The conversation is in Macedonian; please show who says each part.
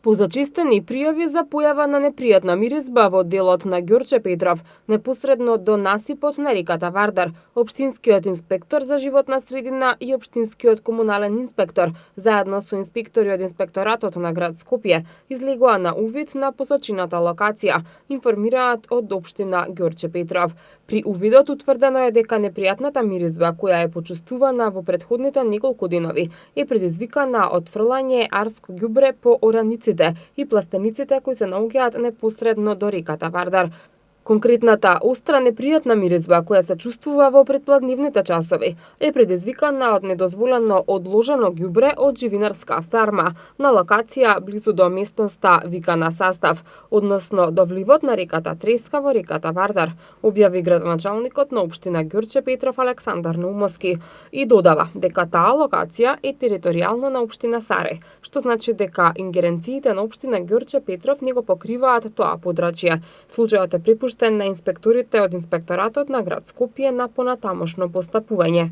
Speaker 1: Позачистени пријави за појава на непријатна миризба во делот на Ѓорче Петров, непосредно до насипот на реката Вардар. Општинскиот инспектор за животна средина и општинскиот комунален инспектор, заедно со инспектори од инспекторатот на град Скопје, излегоа на увид на посочената локација, информираат од општина Ѓорче Петров. При увидот утврдено е дека непријатната миризба, која е почувствувана во претходните неколку денови, е предизвикана од фрлање арско ѓубре по ораниците и пластениците кои се наоѓаат непосредно до реката Вардар. Конкретната остра непријатна миризба која се чувствува во предпладнивните часови е предизвикана од недозволено одложено ѓубре од живинарска ферма на локација близу до местноста викана Састав, односно до вливот на реката Треска во реката Вардар, објави градоначалникот на општина Ѓорче Петров Александар Наумовски и додава дека таа локација е територијална на општина Саре, што значи дека ингеренциите на општина Ѓорче Петров не го покриваат тоа подрачје. Случајот е препуштен на инспекторите од инспекторатот на град Скопје на понатамошно постапување.